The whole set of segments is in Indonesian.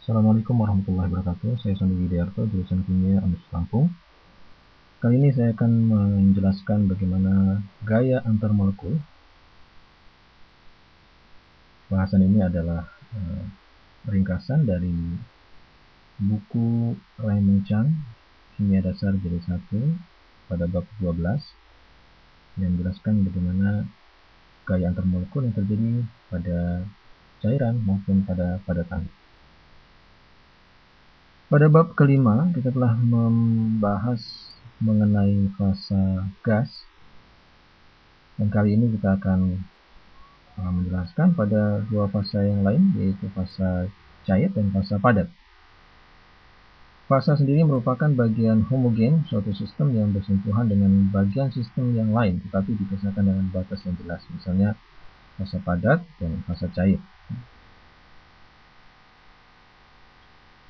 Assalamualaikum warahmatullahi wabarakatuh. Saya Sandi Widiarto, jurusan Kimia Universitas Lampung. Kali ini saya akan menjelaskan bagaimana gaya antar molekul. Bahasan ini adalah ringkasan dari buku Raymond Chang, Kimia Dasar Jilid 1 pada bab 12 yang menjelaskan bagaimana gaya antar molekul yang terjadi pada cairan maupun pada padatan. Pada bab kelima, kita telah membahas mengenai fasa gas, dan kali ini kita akan menjelaskan pada dua fasa yang lain, yaitu fasa cair dan fasa padat. Fasa sendiri merupakan bagian homogen suatu sistem yang bersentuhan dengan bagian sistem yang lain, tetapi dipisahkan dengan batas yang jelas, misalnya fasa padat dan fasa cair.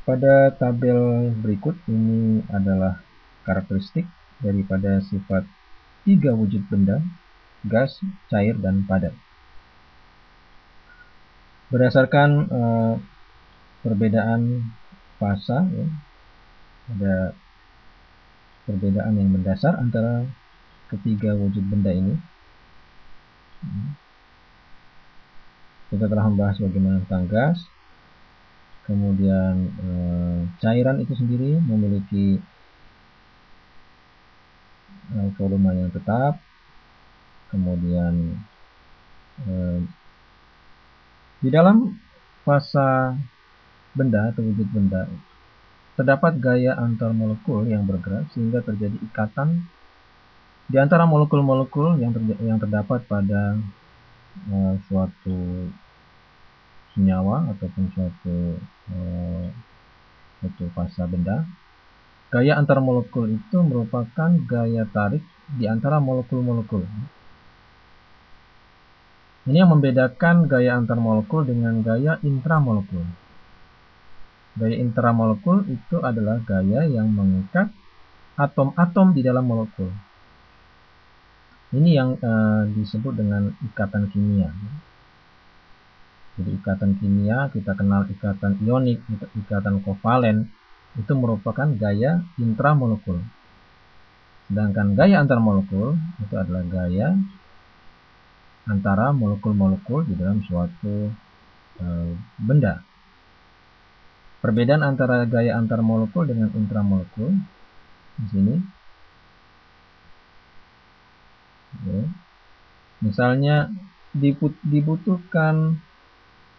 Pada tabel berikut ini adalah karakteristik daripada sifat tiga wujud benda, gas, cair, dan padat. Berdasarkan perbedaan fasa, ya, ada perbedaan yang mendasar antara ketiga wujud benda ini. Kita telah membahas bagaimana tentang gas. Kemudian cairan itu sendiri memiliki volume yang tetap. Kemudian di dalam fasa benda atau wujud benda terdapat gaya antar molekul yang bergerak sehingga terjadi ikatan di antara molekul-molekul yang terdapat pada suatu senyawa ataupun suatu fasa benda. Gaya antar molekul itu merupakan gaya tarik di antara molekul-molekul. Ini yang membedakan gaya antar molekul dengan gaya intramolekul. Gaya intramolekul itu adalah gaya yang mengikat atom-atom di dalam molekul. Ini yang disebut dengan ikatan kimia. Jadi ikatan kimia kita kenal ikatan ionik, ikatan kovalen, itu merupakan gaya intramolekul. Sedangkan gaya antar molekul itu adalah gaya antara molekul-molekul di dalam suatu benda. Perbedaan antara gaya antar molekul dengan intramolekul di sini. Ya. Misalnya dibutuhkan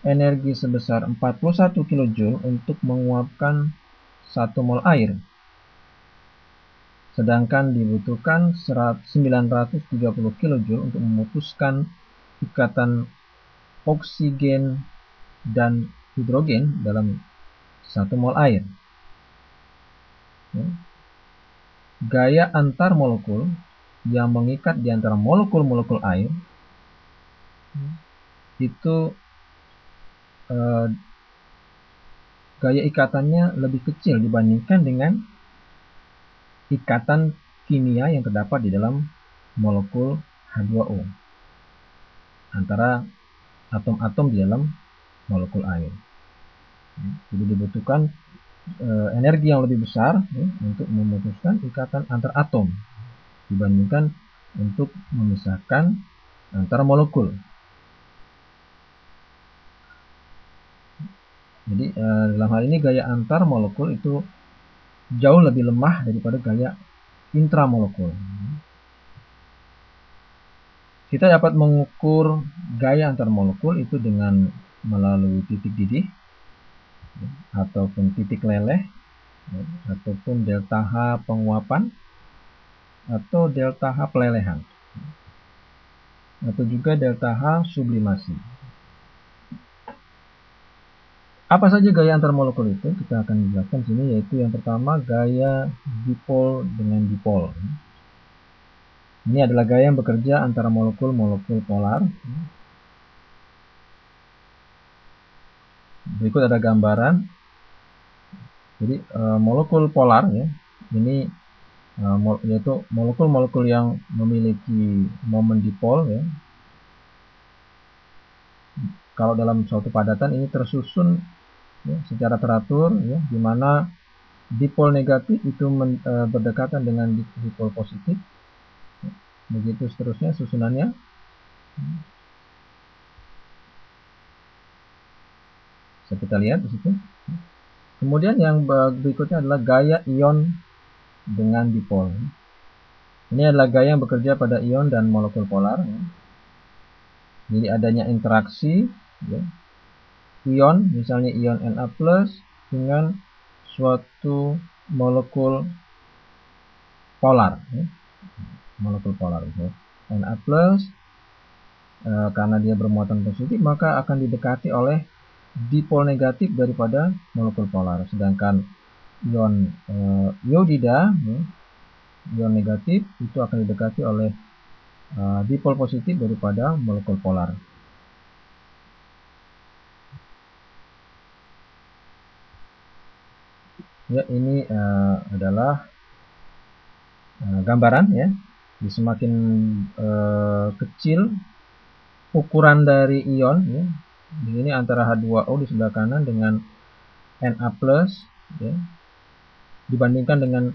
energi sebesar 41 kJ untuk menguapkan 1 mol air. Sedangkan dibutuhkan 930 kJ untuk memutuskan ikatan oksigen dan hidrogen dalam 1 mol air. Gaya antar molekul yang mengikat di antara molekul-molekul air itu gaya ikatannya lebih kecil dibandingkan dengan ikatan kimia yang terdapat di dalam molekul H2O antara atom-atom di dalam molekul air. Jadi dibutuhkan energi yang lebih besar untuk memutuskan ikatan antar atom dibandingkan untuk memisahkan antara molekul. Jadi dalam hal ini gaya antar molekul itu jauh lebih lemah daripada gaya intramolekul. Kita dapat mengukur gaya antar molekul itu dengan melalui titik didih ataupun titik leleh ataupun delta H penguapan atau delta H pelelehan atau juga delta H sublimasi. Apa saja gaya antar molekul itu? Kita akan jelaskan sini, yaitu yang pertama gaya dipol dengan dipol. Ini adalah gaya yang bekerja antara molekul-molekul polar. Berikut ada gambaran. Jadi molekul polar ya, ini yaitu molekul-molekul yang memiliki momen dipol ya. Kalau dalam suatu padatan ini tersusun ya, secara teratur, ya, di mana dipol negatif itu berdekatan dengan dipol positif. Begitu seterusnya susunannya. Bisa kita lihat di situ. Kemudian yang berikutnya adalah gaya ion dengan dipol. Ini adalah gaya yang bekerja pada ion dan molekul polar. Ya. Jadi adanya interaksi, ya, ion, misalnya ion Na+ dengan suatu molekul polar, ya. Molekul polar, ya. Na+, karena dia bermuatan positif, maka akan didekati oleh dipol negatif daripada molekul polar. Sedangkan ion iodida, ya, ion negatif itu akan didekati oleh dipol positif daripada molekul polar. Ya, ini adalah gambaran, ya. Di semakin kecil ukuran dari ion, ya. Di sini antara H2O di sebelah kanan dengan Na+, ya, dibandingkan dengan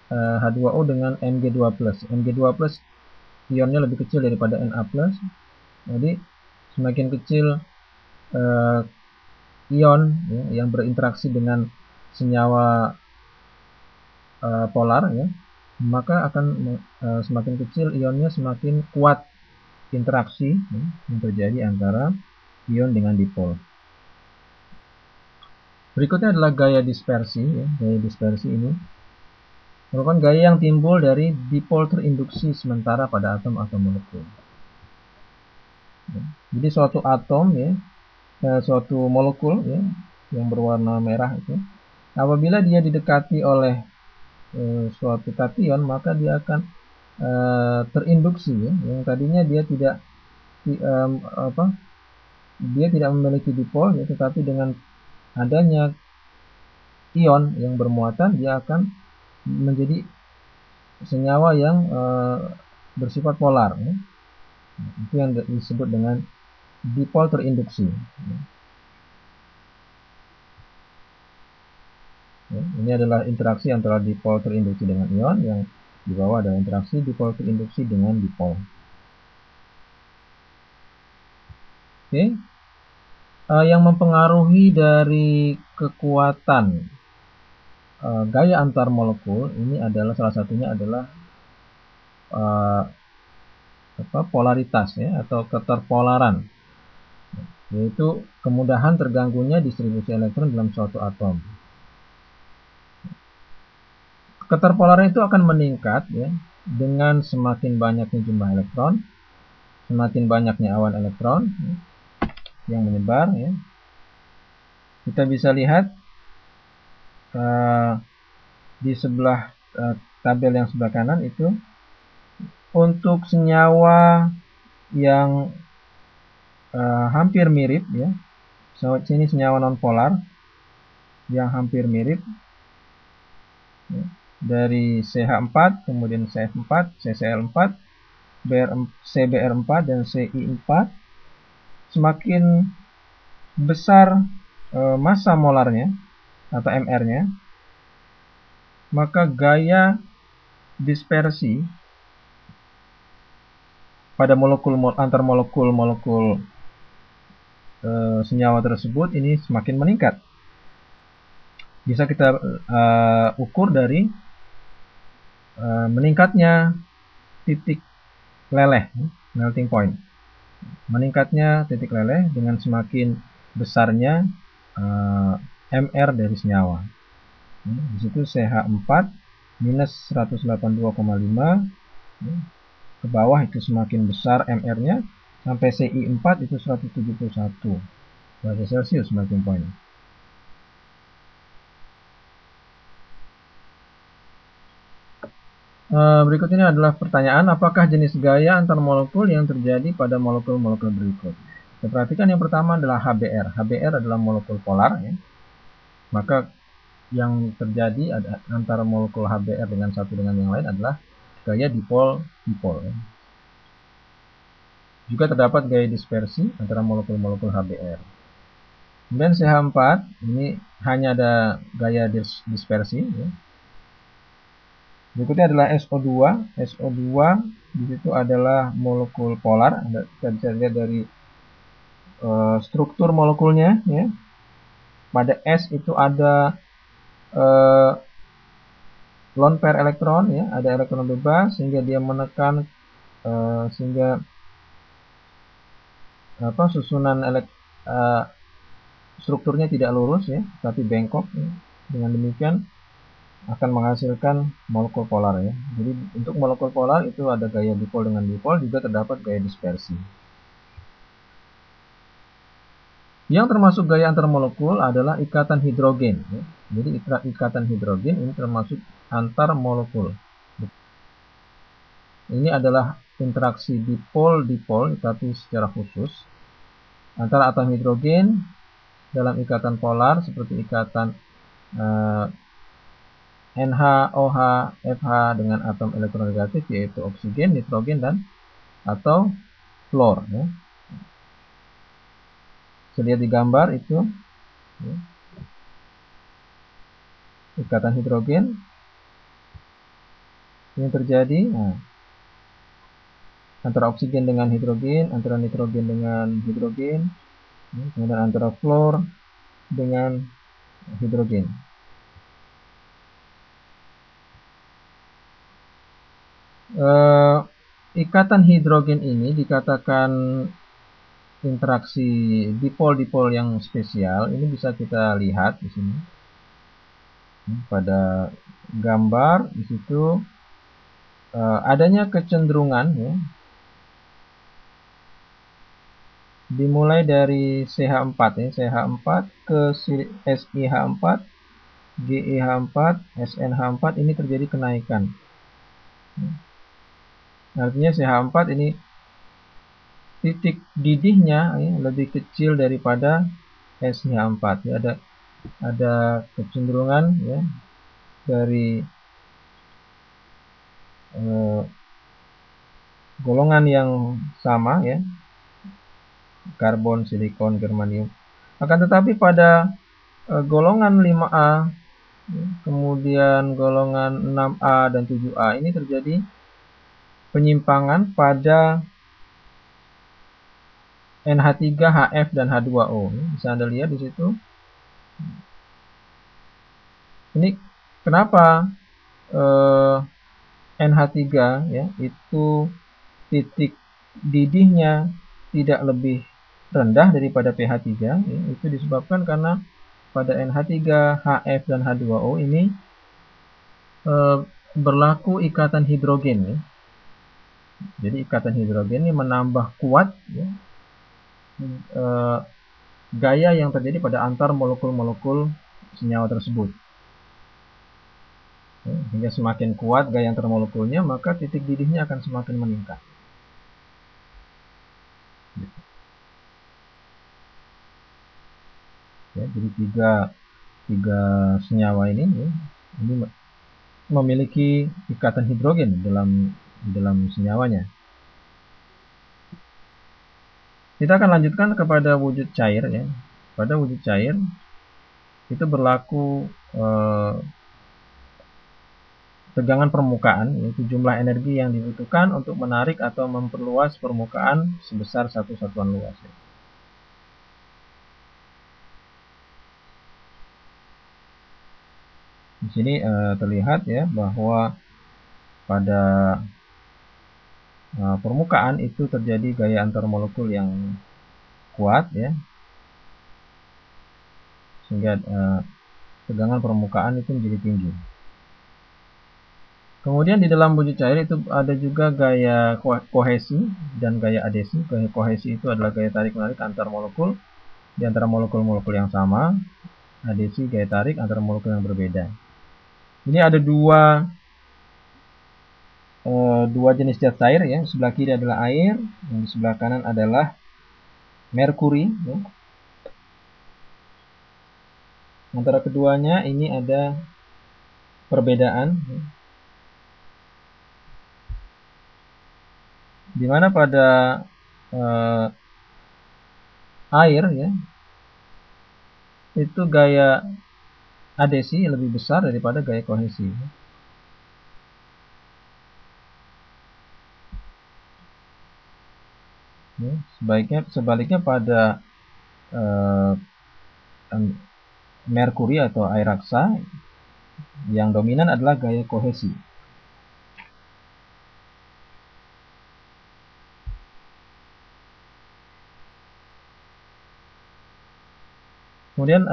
H2O dengan Mg2+. Mg2+ ionnya lebih kecil daripada Na+. Jadi semakin kecil ion, ya, yang berinteraksi dengan senyawa polar, ya, maka akan semakin kecil ionnya semakin kuat interaksi, ya, yang terjadi antara ion dengan dipol. Berikutnya adalah gaya dispersi, ya. Gaya dispersi ini merupakan gaya yang timbul dari dipol terinduksi sementara pada atom atau molekul. Ya. Jadi suatu atom, ya, suatu molekul, ya, yang berwarna merah itu, apabila dia didekati oleh suatu kation, maka dia akan terinduksi, ya. Yang tadinya dia tidak dia tidak memiliki dipol, ya, tetapi dengan adanya ion yang bermuatan, dia akan menjadi senyawa yang bersifat polar, ya. Itu yang disebut dengan dipol terinduksi, ya. Ya, ini adalah interaksi antara dipol terinduksi dengan ion, yang di bawah adalah interaksi dipol terinduksi dengan dipol. Oke. Yang mempengaruhi dari kekuatan gaya antar molekul ini adalah salah satunya adalah polaritas, ya, atau keterpolaran, yaitu kemudahan terganggunya distribusi elektron dalam suatu atom. Keterpolaran itu akan meningkat, ya, dengan semakin banyaknya jumlah elektron, semakin banyaknya awan elektron, ya, yang menyebar, ya. Kita bisa lihat di sebelah tabel yang sebelah kanan itu untuk senyawa yang hampir mirip, ya. So, sini senyawa nonpolar yang hampir mirip, ya, dari CH4, kemudian CF4, CCl4, CBr4 dan CI4, semakin besar massa molarnya atau MR-nya, maka gaya dispersi pada antar molekul senyawa tersebut ini semakin meningkat. Bisa kita ukur dari meningkatnya titik leleh, melting point. Meningkatnya titik leleh dengan semakin besarnya MR dari senyawa. Di situ CH4 minus 182,5, ke bawah itu semakin besar MR-nya, sampai CI4 itu 171 derajat Celcius melting point. Berikut ini adalah pertanyaan, apakah jenis gaya antar molekul yang terjadi pada molekul-molekul berikut? Kita perhatikan yang pertama adalah HBr. HBr adalah molekul polar, ya. Maka yang terjadi antara molekul HBr dengan satu dengan yang lain adalah gaya dipol-dipol, ya. Juga terdapat gaya dispersi antara molekul-molekul HBr. Kemudian CH4 ini hanya ada gaya dispersi ya. Berikutnya adalah SO2. SO2 di situ adalah molekul polar. Kita bisa lihat dari struktur molekulnya ya. Pada S itu ada lone pair elektron ya, ada elektron bebas sehingga dia menekan sehingga susunan strukturnya tidak lurus ya, tapi bengkok ya. Dengan demikian akan menghasilkan molekul polar ya. Jadi untuk molekul polar itu ada gaya dipol dengan dipol, juga terdapat gaya dispersi. Yang termasuk gaya antar molekul adalah ikatan hidrogen ya. Jadi ikatan hidrogen ini termasuk antar molekul. Ini adalah interaksi dipol-dipol tapi secara khusus antara atom hidrogen dalam ikatan polar seperti ikatan NH-OH FH dengan atom elektronegatif yaitu oksigen, nitrogen dan atau fluor ya. Bisa lihat di gambar itu ya. Ikatan hidrogen yang terjadi antara oksigen dengan hidrogen, antara nitrogen dengan hidrogen, kemudian antara fluor dengan hidrogen. Ikatan hidrogen ini dikatakan interaksi dipol-dipol yang spesial. Ini bisa kita lihat di sini pada gambar. Di situ adanya kecenderungan ya, dimulai dari CH4 ya, CH4 ke SiH4, GeH4, SnH4 ini terjadi kenaikan. Artinya CH4 ini titik didihnya ya, lebih kecil daripada SiH4 ya, ada kecenderungan ya dari golongan yang sama ya, karbon, silikon, germanium. Akan tetapi pada golongan 5A ya, kemudian golongan 6A dan 7A ini terjadi penyimpangan pada NH3, HF dan H2O. Bisa Anda lihat di situ. Ini kenapa NH3 ya itu titik didihnya tidak lebih rendah daripada pH3 ya, itu disebabkan karena pada NH3, HF dan H2O ini berlaku ikatan hidrogen ya. Jadi ikatan hidrogen ini menambah kuat ya, gaya yang terjadi pada antar molekul-molekul senyawa tersebut. Ya, hingga semakin kuat gaya antar molekulnya, maka titik didihnya akan semakin meningkat. Ya, jadi tiga senyawa ini ya, ini memiliki ikatan hidrogen di dalam senyawanya. Kita akan lanjutkan kepada wujud cair ya. Pada wujud cair itu berlaku tegangan permukaan, yaitu jumlah energi yang dibutuhkan untuk menarik atau memperluas permukaan sebesar satu satuan luas. Di sini terlihat ya bahwa pada permukaan itu terjadi gaya antar molekul yang kuat ya, sehingga tegangan permukaan itu menjadi tinggi. Kemudian di dalam wujud cair itu ada juga gaya kohesi dan gaya adesi. Gaya kohesi itu adalah gaya tarik-menarik antar molekul di antara molekul-molekul yang sama. Adesi gaya tarik antara molekul yang berbeda. Ini ada dua jenis zat cair ya. Sebelah kiri adalah air, yang di sebelah kanan adalah merkuri. Ya. Antara keduanya ini ada perbedaan. Ya. Di mana pada air ya itu gaya adesi lebih besar daripada gaya kohesi. Sebaliknya pada merkuri atau air raksa, yang dominan adalah gaya kohesi. Kemudian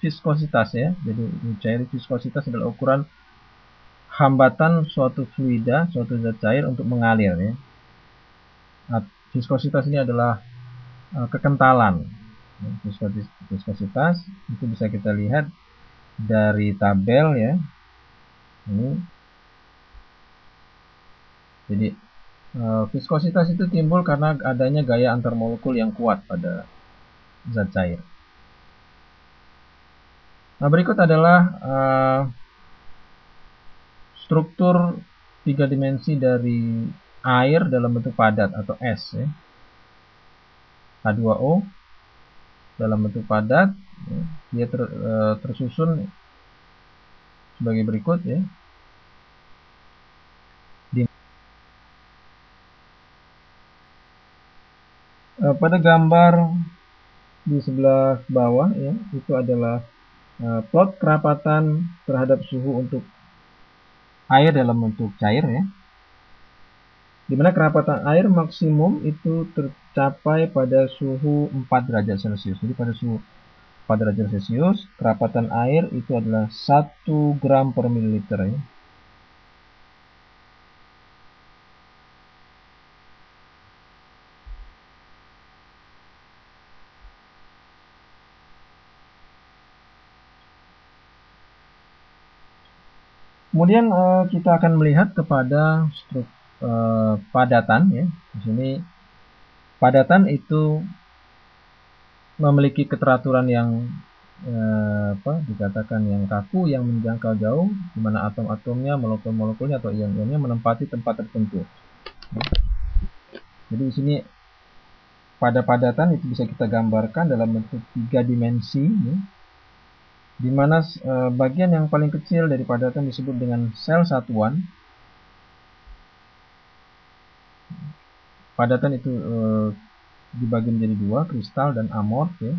viskositas ya. Jadi cair viskositas adalah ukuran hambatan suatu fluida, suatu zat cair untuk mengalir ya. Viskositas ini adalah kekentalan. Viskositas itu bisa kita lihat dari tabel ya. Ini. Jadi viskositas itu timbul karena adanya gaya antar molekul yang kuat pada zat cair. Nah, berikut adalah struktur 3 dimensi dari air dalam bentuk padat atau es ya. H2O dalam bentuk padat ya. Dia tersusun sebagai berikut ya. Pada gambar di sebelah bawah ya, itu adalah plot kerapatan terhadap suhu untuk air dalam bentuk cair ya. Dimana kerapatan air maksimum itu tercapai pada suhu 4 derajat Celcius. Jadi pada suhu 4 derajat Celcius, kerapatan air itu adalah 1 gram per mililiter ya. Kemudian kita akan melihat kepada padatan ya. Di sini padatan itu memiliki keteraturan yang dikatakan yang kaku, yang menjangkau jauh, di mana atom-atomnya, molekul-molekulnya atau ion-ionnya menempati tempat tertentu. Jadi di sini pada padatan itu bisa kita gambarkan dalam bentuk 3 dimensi ya. Di mana bagian yang paling kecil dari padatan disebut dengan sel satuan. Padatan itu dibagi menjadi 2, kristal dan amorf ya.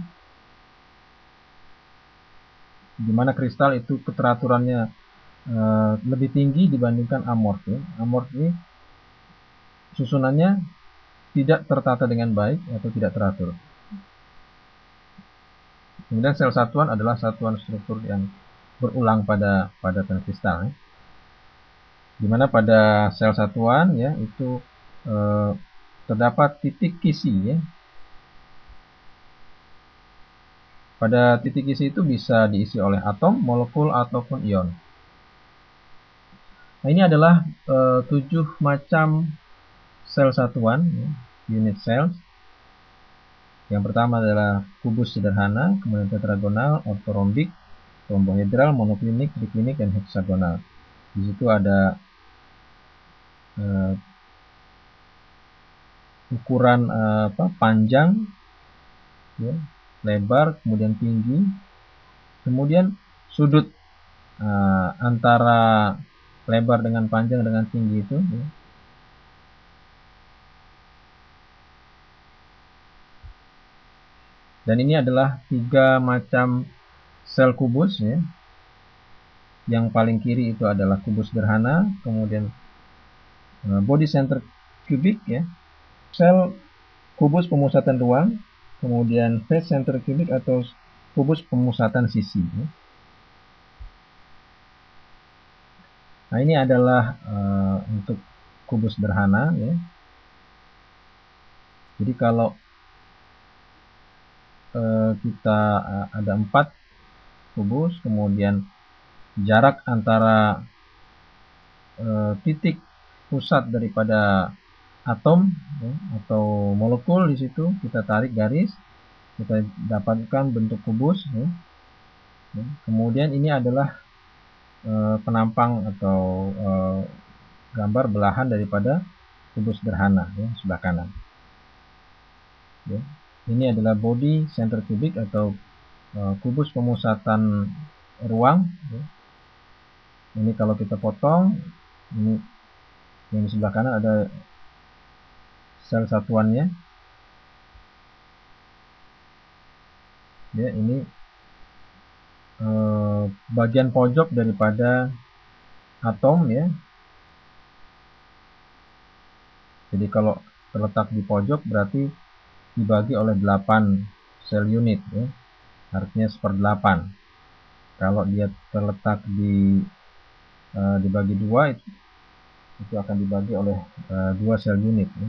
Di mana kristal itu keteraturannya lebih tinggi dibandingkan amorf ya. Amorf ini susunannya tidak tertata dengan baik atau tidak teratur. Kemudian sel satuan adalah satuan struktur yang berulang pada padatan kristal ya. Dimana pada sel satuan ya itu terdapat titik kisi ya. Pada titik kisi itu bisa diisi oleh atom, molekul ataupun ion. Nah, ini adalah 7 macam sel satuan ya, unit cells. Yang pertama adalah kubus sederhana, kemudian tetragonal, ortorhombik, rombohedral, monoklinik, triklinik, dan heksagonal. Di situ ada ukuran panjang, ya, lebar, kemudian tinggi, kemudian sudut antara lebar dengan panjang dengan tinggi itu. Ya. Dan ini adalah 3 macam sel kubus ya. Yang paling kiri itu adalah kubus sederhana, kemudian body center cubic ya. Sel kubus pemusatan ruang, kemudian face center cubic atau kubus pemusatan sisi ya. Nah, ini adalah untuk kubus sederhana ya. Jadi kalau kita ada 4 kubus, kemudian jarak antara titik pusat daripada atom ya, atau molekul di situ kita tarik garis, kita dapatkan bentuk kubus ya. Kemudian ini adalah penampang atau gambar belahan daripada kubus sederhana ya, sebelah kanan ya. Ini adalah body center cubic atau kubus pemusatan ruang. Ini kalau kita potong, ini yang di sebelah kanan ada sel satuannya. Ya, ini bagian pojok daripada atom ya. Jadi kalau terletak di pojok berarti dibagi oleh 8 sel unit ya. Artinya 1/8. Kalau dia terletak dibagi 2 itu akan dibagi oleh 2 sel unit ya.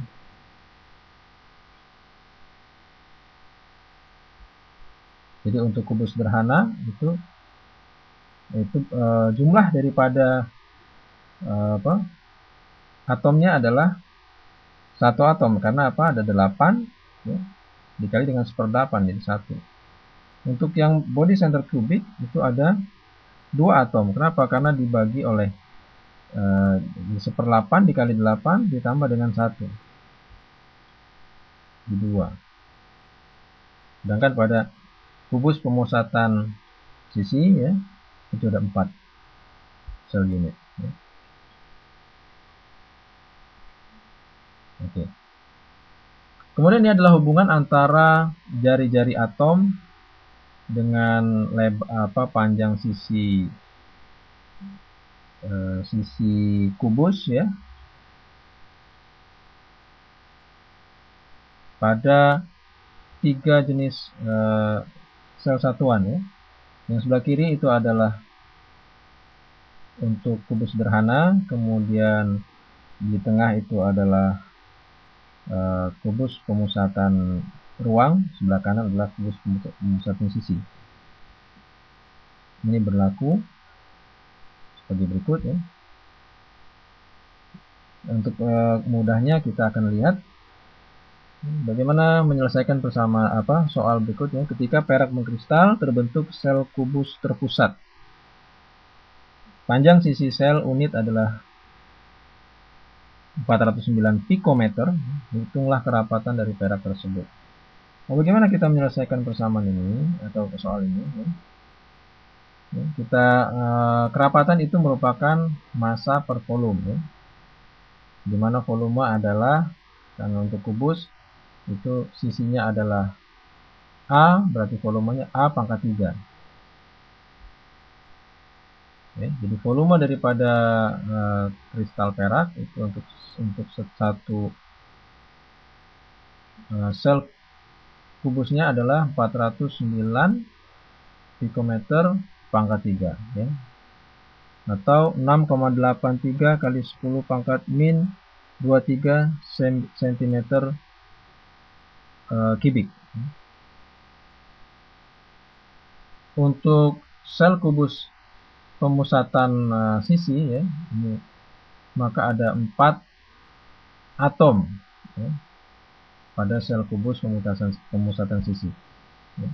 Jadi untuk kubus sederhana itu jumlah daripada atomnya adalah 1 atom, karena apa? Ada 8 ya, dikali dengan 1/8 jadi 1. Untuk yang body center cubic itu ada 2 atom. Kenapa? Karena dibagi oleh 1/8 dikali 8 ditambah dengan 1 di 2. Sedangkan pada kubus pemusatan sisi ya, itu ada 4 sel unit ya. Oke. Kemudian ini adalah hubungan antara jari-jari atom dengan panjang sisi kubus ya. Pada 3 jenis sel satuan ya. Yang sebelah kiri itu adalah untuk kubus sederhana, kemudian di tengah itu adalah kubus pemusatan ruang, sebelah kanan adalah kubus pemusatan sisi. Ini berlaku sebagai berikut ya. Untuk mudahnya kita akan lihat bagaimana menyelesaikan soal berikutnya. Ketika perak mengkristal terbentuk sel kubus terpusat. Panjang sisi sel unit adalah 409 pikometer. Hitunglah kerapatan dari perak tersebut. Nah, bagaimana kita menyelesaikan persamaan ini atau soal ini? Ya, kerapatan itu merupakan massa per volume, ya, di mana volume adalah, karena untuk kubus itu sisinya adalah A, berarti volumenya A pangkat 3. Ya, jadi volume daripada kristal perak itu untuk satu sel kubusnya adalah 409 pikometer pangkat 3 ya. Atau 6,83 kali 10 pangkat min 23 cm kubik. Untuk sel kubus pemusatan sisi ya, ini maka ada 4 atom ya, pada sel kubus pemusatan sisi ya.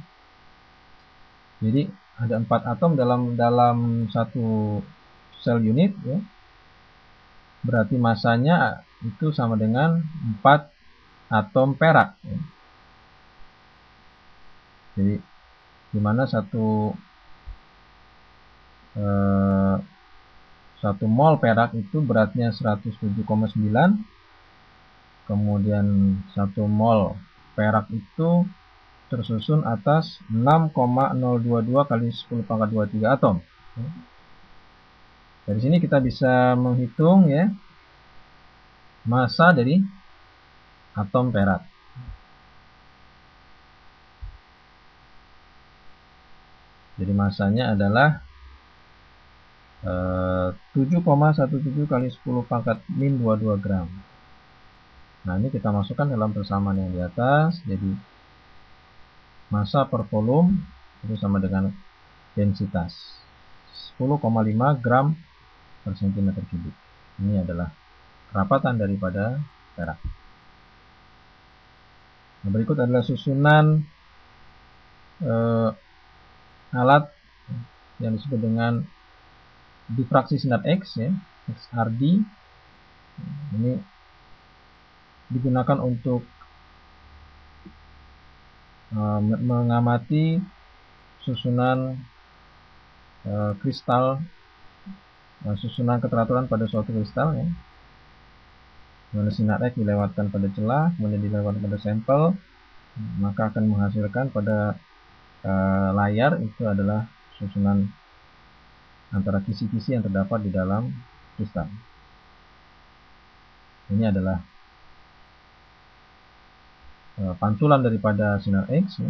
Jadi ada 4 atom dalam satu sel unit ya. Berarti masanya itu sama dengan 4 atom perak ya. Jadi dimana satu mol perak itu beratnya 107,9, kemudian 1 mol perak itu tersusun atas 6,022 kali 10 pangkat 23 atom. Dari sini kita bisa menghitung ya massa dari atom perak. Jadi massanya adalah 7,17 kali 10 pangkat min 22 gram. Nah, ini kita masukkan dalam persamaan yang di atas. Jadi massa per volume itu sama dengan densitas 10,5 gram per cm kubik. Ini adalah kerapatan daripada perak. Nah, berikut adalah susunan alat yang disebut dengan difraksi sinar X ya, XRD. Ini digunakan untuk mengamati susunan kristal, susunan keteraturan pada suatu kristal ya. Mana sinar X dilewatkan pada celah, kemudian dilewatkan pada sampel, maka akan menghasilkan pada layar itu adalah susunan antara kisi-kisi yang terdapat di dalam kristal. Ini adalah pantulan daripada sinar X ya.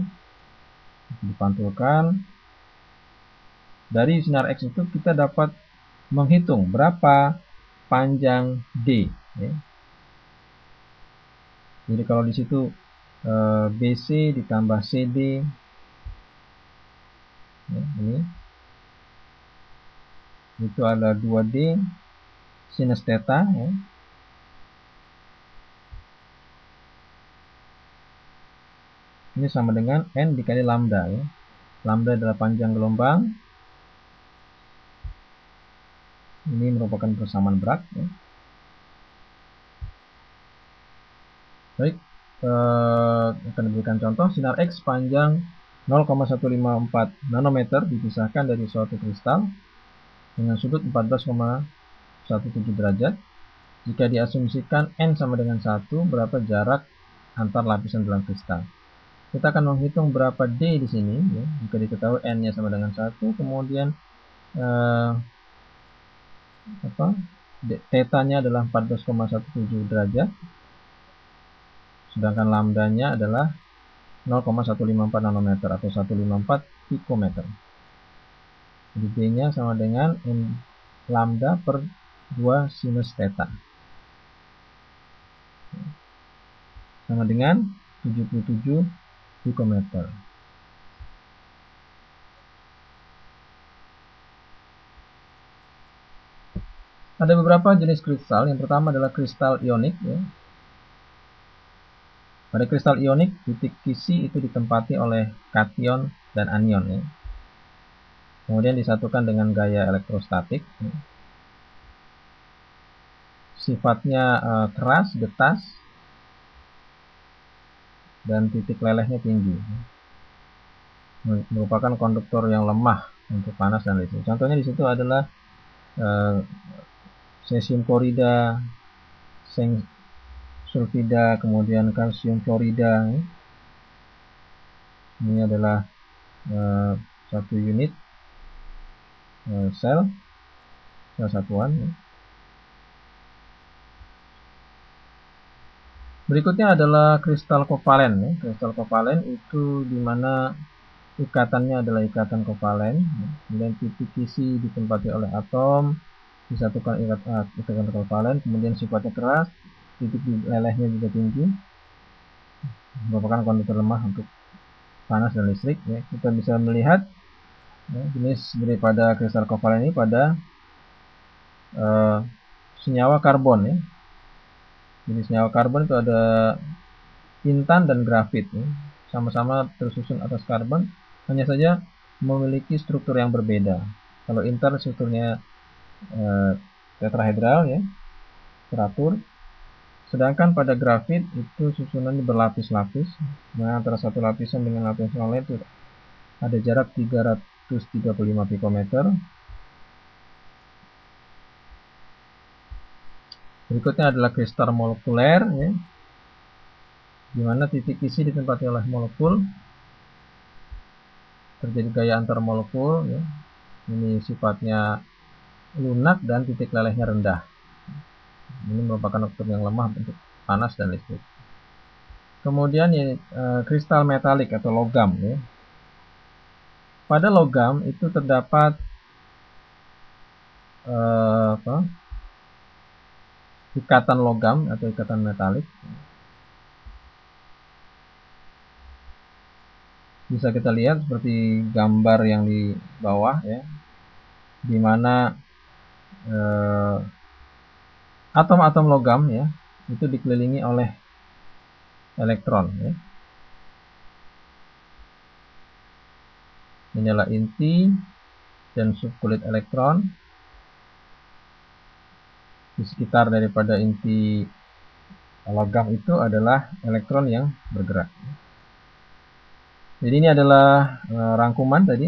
Dipantulkan. Dari sinar X itu kita dapat menghitung berapa panjang D ya. Jadi kalau di situ BC ditambah CD ya, ini itu ada 2D sinus theta ya. Ini sama dengan N dikali lambda ya. Lambda adalah panjang gelombang. Ini merupakan persamaan Bragg ya. Baik, akan diberikan contoh. Sinar X panjang 0,154 nanometer dipisahkan dari suatu kristal dengan sudut 14,17 derajat. Jika diasumsikan N sama dengan 1, berapa jarak antar lapisan dalam kristal? Kita akan menghitung berapa D di sini ya. Jika diketahui N-nya sama dengan 1, kemudian theta-nya adalah 14,17 derajat, sedangkan lambdanya adalah 0,154 nanometer atau 154 pikometer. Jadi D-nya sama dengan N lambda per 2 sinus theta, sama dengan 77 pikometer. Ada beberapa jenis kristal. Yang pertama adalah kristal ionik ya. Pada kristal ionik, titik kisi itu ditempati oleh kation dan anion ya. Kemudian disatukan dengan gaya elektrostatik ya. Sifatnya keras, getas, dan titik lelehnya tinggi. Merupakan konduktor yang lemah untuk panas dan listrik. Contohnya di situ adalah cesium klorida, zinc sulfida, kemudian kalsium klorida. Ini adalah satu unit sel satuan. Berikutnya adalah kristal kovalen ya. Kristal kovalen itu dimana ikatannya adalah ikatan kovalen, kemudian titik kisi ditempati oleh atom, disatukan ikatan kovalen, kemudian sifatnya keras, titik lelehnya juga tinggi, merupakan konduktor lemah untuk panas dan listrik ya. Kita bisa melihat ya, jenis daripada kristal kovalen ini pada senyawa karbon ya. Jadi senyawa karbon itu ada intan dan grafit ya. Sama-sama tersusun atas karbon, hanya saja memiliki struktur yang berbeda. Kalau intan strukturnya tetrahedral ya, teratur. Sedangkan pada grafit itu susunannya berlapis-lapis. Nah, antara satu lapisan dengan lapisan lain itu ada jarak 335 pikometer. Berikutnya adalah kristal molekuler ya, di mana titik kisi ditempati oleh molekul, terjadi gaya antar molekul ya. Ini sifatnya lunak dan titik lelehnya rendah. Ini merupakan struktur yang lemah untuk panas dan listrik. Kemudian ya, kristal metalik atau logam ya. Pada logam itu terdapat ikatan logam atau ikatan metalik. Bisa kita lihat seperti gambar yang di bawah ya, di mana atom-atom logam ya itu dikelilingi oleh elektron ya. Ini adalah inti dan subkulit elektron. Di sekitar daripada inti logam itu adalah elektron yang bergerak. Jadi ini adalah rangkuman tadi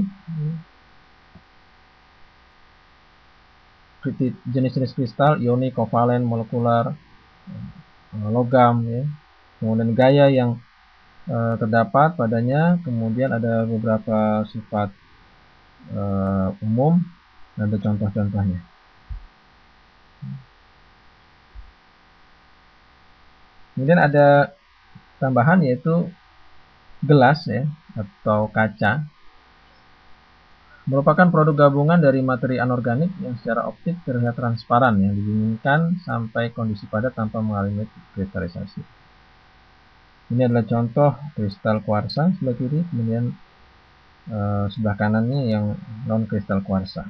jenis-jenis kristal, ionik, kovalen, molekular, logam, ya. Kemudian gaya yang terdapat padanya, kemudian ada beberapa sifat umum, dan ada contoh-contohnya. Kemudian ada tambahan yaitu gelas, ya, atau kaca, merupakan produk gabungan dari materi anorganik yang secara optik terlihat transparan yang didinginkan sampai kondisi padat tanpa mengalami kristalisasi. Ini adalah contoh kristal kuarsa sebelah kiri, kemudian sebelah kanannya yang non kristal kuarsa.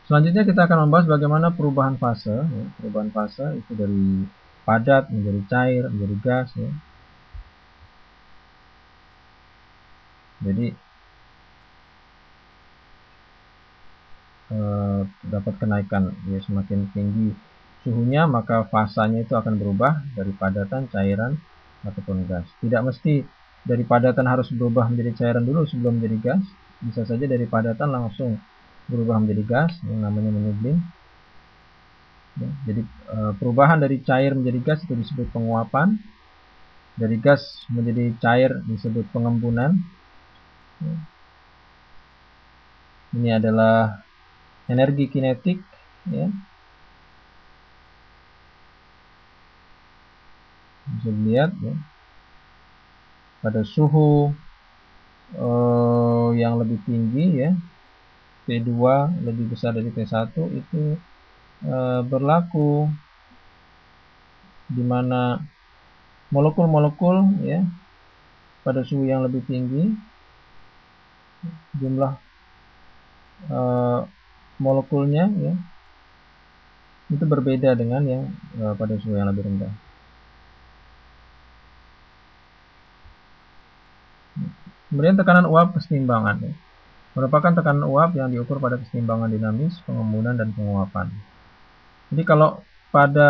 Selanjutnya kita akan membahas bagaimana perubahan fase. Ya. Perubahan fase itu dari padat menjadi cair, menjadi gas. Ya. Jadi dapat kenaikan, ya, semakin tinggi suhunya maka fasanya itu akan berubah dari padatan, cairan, ataupun gas. Tidak mesti dari padatan harus berubah menjadi cairan dulu sebelum menjadi gas. Bisa saja dari padatan langsung berubah menjadi gas yang namanya menyublim. Ya, jadi perubahan dari cair menjadi gas itu disebut penguapan. Dari gas menjadi cair disebut pengembunan. Ya. Ini adalah energi kinetik. Ya. Bisa dilihat, ya, pada suhu yang lebih tinggi, ya, T2 lebih besar dari T1 itu berlaku di mana molekul-molekul, ya, pada suhu yang lebih tinggi jumlah molekulnya, ya, itu berbeda dengan yang pada suhu yang lebih rendah. Kemudian tekanan uap kesetimbangan, ya, merupakan tekanan uap yang diukur pada kesetimbangan dinamis, pengembunan, dan penguapan. Jadi kalau pada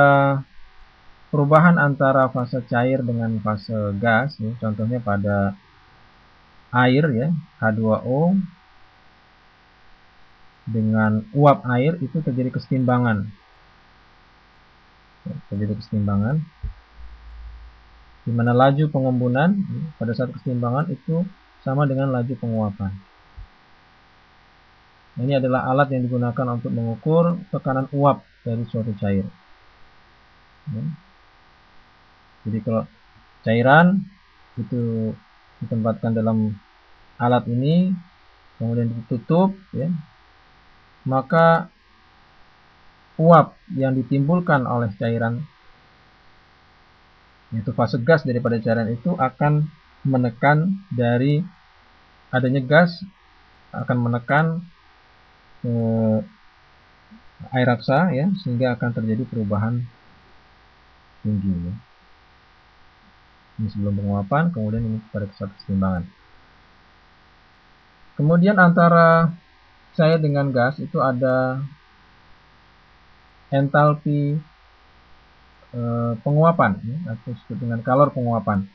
perubahan antara fase cair dengan fase gas, ya, contohnya pada air, ya, H2O dengan uap air itu terjadi kesetimbangan. Ya, terjadi kesetimbangan di mana laju pengembunan, ya, pada saat kesetimbangan itu sama dengan laju penguapan. Ini adalah alat yang digunakan untuk mengukur tekanan uap dari suatu cair. Ya. Jadi kalau cairan itu ditempatkan dalam alat ini, kemudian ditutup, ya, maka uap yang ditimbulkan oleh cairan, yaitu fase gas daripada cairan itu akan menekan dari adanya gas, akan menekan air raksa, ya, sehingga akan terjadi perubahan tinggi, ya. Ini sebelum penguapan, kemudian ini pada saat kesetimbangan. Kemudian antara cair dengan gas itu ada entalpi penguapan, ya, atau disebut dengan kalor penguapan,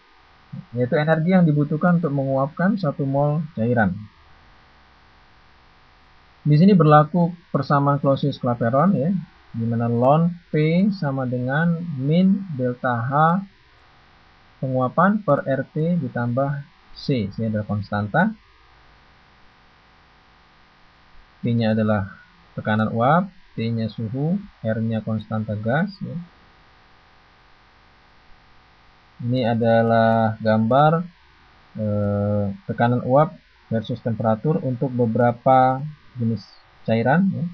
yaitu energi yang dibutuhkan untuk menguapkan 1 mol cairan. Di sini berlaku persamaan Clausius-Clapeyron, ya, di mana ln P sama dengan min delta H penguapan per RT ditambah C. C adalah konstanta. P-nya adalah tekanan uap, T-nya suhu, R-nya konstanta gas. Ya. Ini adalah gambar tekanan uap versus temperatur untuk beberapa jenis cairan. Ya.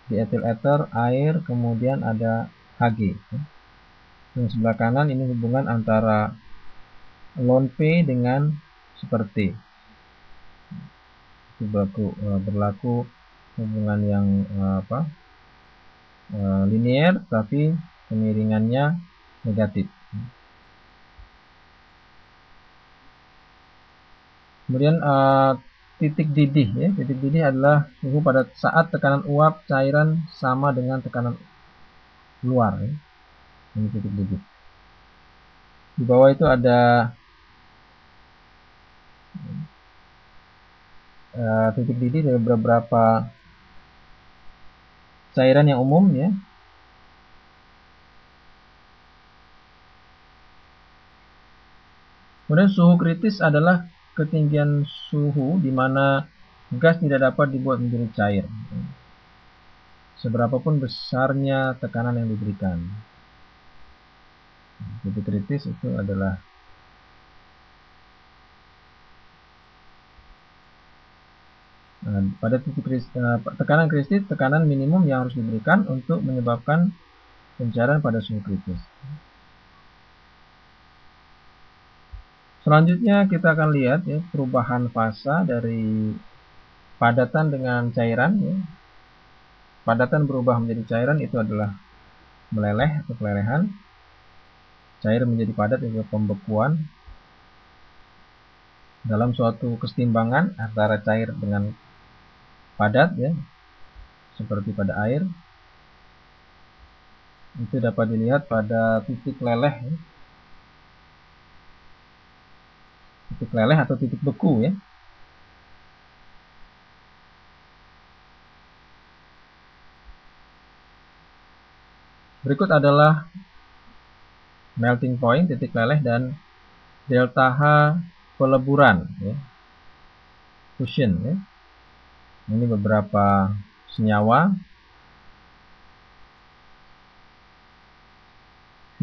Di etil ether, air, kemudian ada Hg. Ya. Yang sebelah kanan ini hubungan antara ln P dengan super T. Itu berlaku hubungan yang linear, tapi kemiringannya negatif. Kemudian titik didih, ya. Titik didih adalah suhu pada saat tekanan uap cairan sama dengan tekanan luar, ya. Ini titik didih. Di bawah itu ada titik didih dari beberapa cairan yang umum ya. Kemudian suhu kritis adalah ketinggian suhu di mana gas tidak dapat dibuat menjadi cair, seberapapun besarnya tekanan yang diberikan. Titik kritis itu adalah pada titik tekanan kritis, tekanan minimum yang harus diberikan untuk menyebabkan pencairan pada suhu kritis. Selanjutnya kita akan lihat ya, perubahan fasa dari padatan dengan cairan ya. Padatan berubah menjadi cairan itu adalah meleleh atau kelelehan. Cair menjadi padat itu pembekuan. Dalam suatu kesetimbangan antara cair dengan padat ya, seperti pada air, itu dapat dilihat pada titik leleh ya. Titik leleh atau titik beku ya. Berikut adalah melting point, titik leleh, dan delta H peleburan ya. Fusion ya. Ini beberapa senyawa.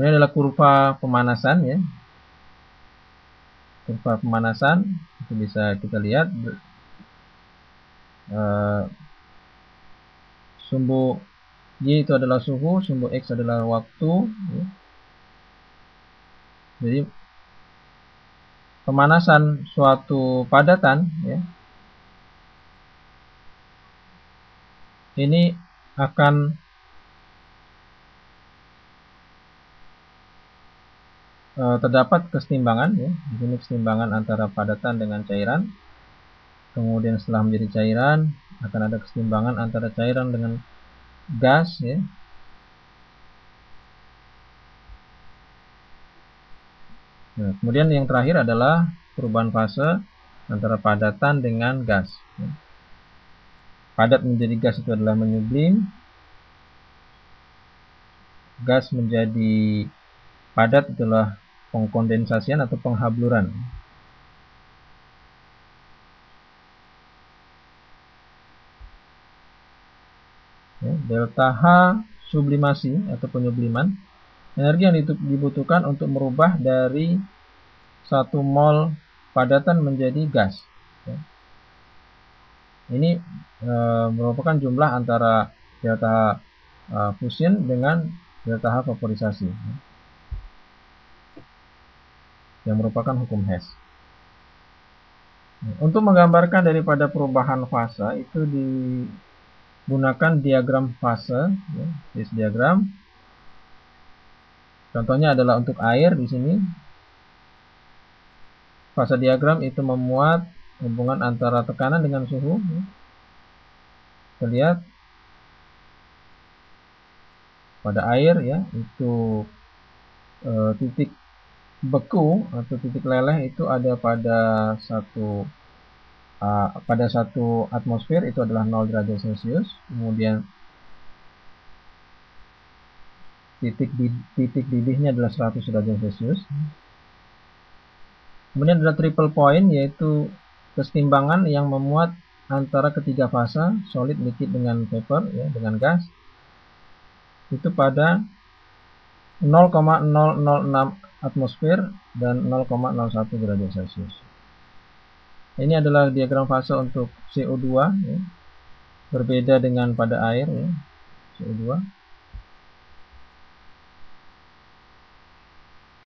Ini adalah kurva pemanasan ya. Kurva pemanasan itu bisa kita lihat sumbu Y itu adalah suhu, sumbu X adalah waktu ya. Jadi pemanasan suatu padatan ya, ini akan terdapat kesetimbangan ya. Di sini kesetimbangan antara padatan dengan cairan. Kemudian setelah menjadi cairan akan ada kesetimbangan antara cairan dengan gas ya. Nah, kemudian yang terakhir adalah perubahan fase antara padatan dengan gas ya. Padat menjadi gas itu adalah menyublim. Gas menjadi padat itulah pengkondensasian atau penghabluran. Ya, delta H sublimasi atau penyubliman, energi yang dibutuhkan untuk merubah dari 1 mol padatan menjadi gas ya. Ini merupakan jumlah antara delta H fusion dengan delta H vaporisasi ya, yang merupakan hukum Hess. Untuk menggambarkan daripada perubahan fase itu digunakan diagram fase ya, phase diagram. Contohnya adalah untuk air di sini. Fase diagram itu memuat hubungan antara tekanan dengan suhu ya. Kita lihat pada air ya, itu titik beku atau titik leleh itu ada pada satu atmosfer, itu adalah 0 derajat Celcius. Kemudian titik didihnya adalah 100 derajat Celcius. Kemudian ada triple point, yaitu kesetimbangan yang memuat antara ketiga fase, solid, liquid dengan vapor ya, dengan gas, itu pada 0,006 atmosfer dan 0,01 derajat Celcius. Ini adalah diagram fase untuk CO2 ya. Berbeda dengan pada air ya, CO2.